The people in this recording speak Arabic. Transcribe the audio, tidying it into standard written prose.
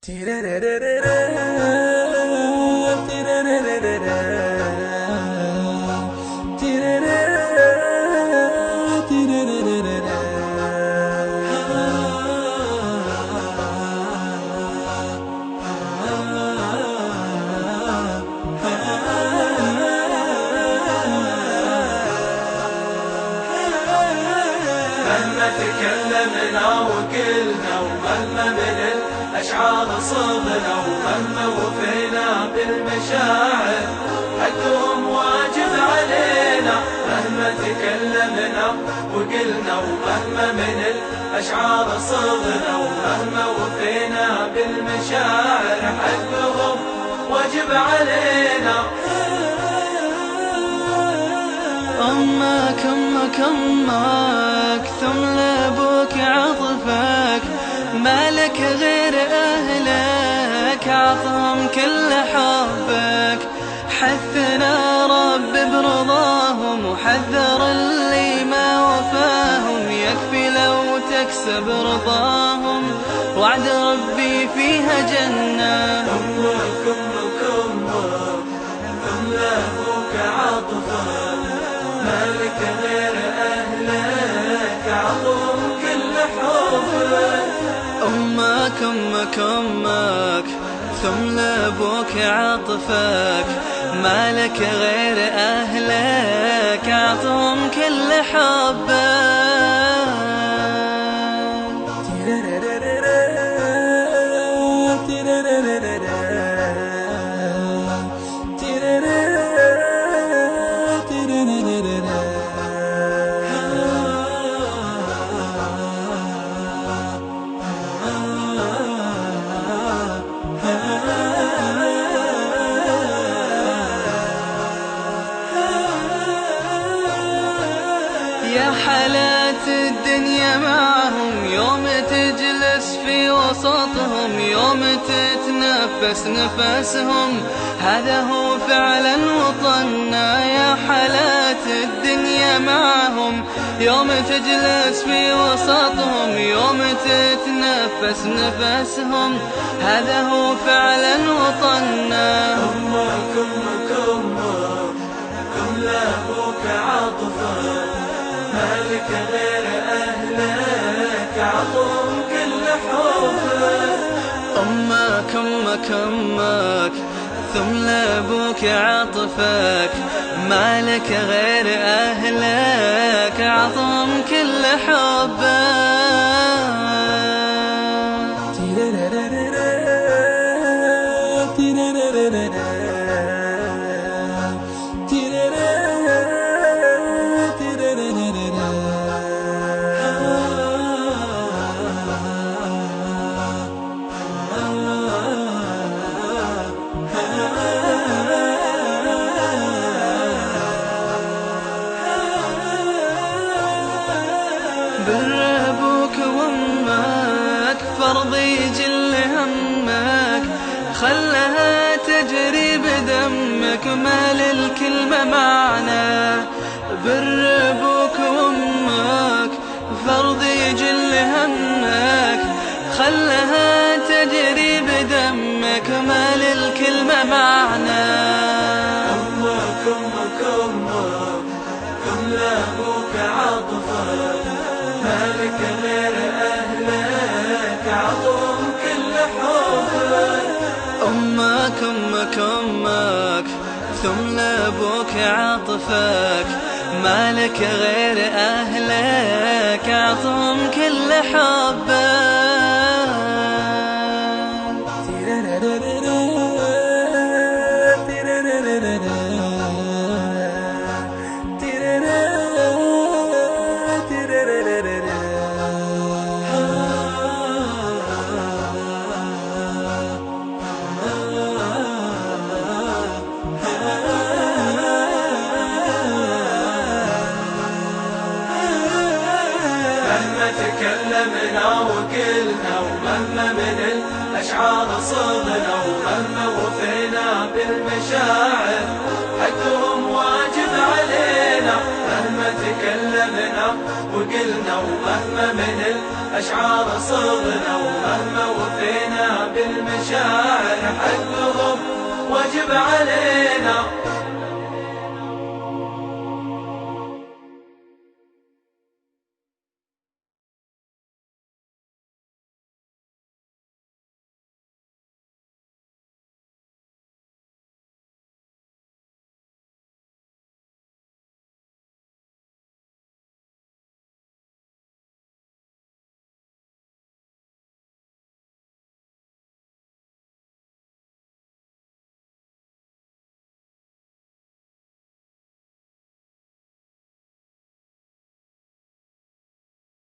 مهما تكلمنا وقلنا ومهما من الأشعار صغنا ومهما وفينا بالمشاعر حقهم واجب علينا. مهما تكلمنا وقلنا ومهما من الأشعار صغنا ومهما وفينا بالمشاعر حقهم واجب علينا. أمك ثم لأبوك عطفك، مالك غير أهلك عطهم كل حبك. حثنا رب برضاهم وحذر اللي ما وفاهم، يكفي لو تكسب رضاهم وعد ربي فيها جنة. أمك ثم لأبوك عطفك، مالك غير أهلك عطهم كل حبك. أمك ثم لأبوك عطفك، مالك غير أهلك عطهم كل حبك. يا حالات الدنيا معهم، يوم تجلس في وسطهم، يوم تتنفس نفسهم، هذا هو فعلا وطننا. يا حالات الدنيا معهم، يوم تجلس في وسطهم، يوم تتنفس نفسهم، هذا هو فعلا وطننا. أمك لأبوك عطفك، مالك غير أهلك عطهم كل حبك. أمك ثم لأبوك عطفك، مالك غير أهلك عطهم كل حبك. بر أبوك وأمك فرض يجل همك، خلها تجري بدمك ما للكلمة معنى. بر أبوك وأمك فرض يجل همك، خلها تجري بدمك ما للكلمة معنى. أمك ثم لأبوك عطفك، مالك غير أهلك عطهم كل حبك. أمك ثم لأبوك عطفك، مالك غير أهلك عطهم كل حبك. مهما تكلمنا وقلنا ومهما من الأشعار صغنا ومهما وفينا بالمشاعر حقهم واجب علينا. مهما تكلمنا وقلنا، ومهما من الأشعار صغنا، ومهما وفينا بالمشاعر حقهم واجب علينا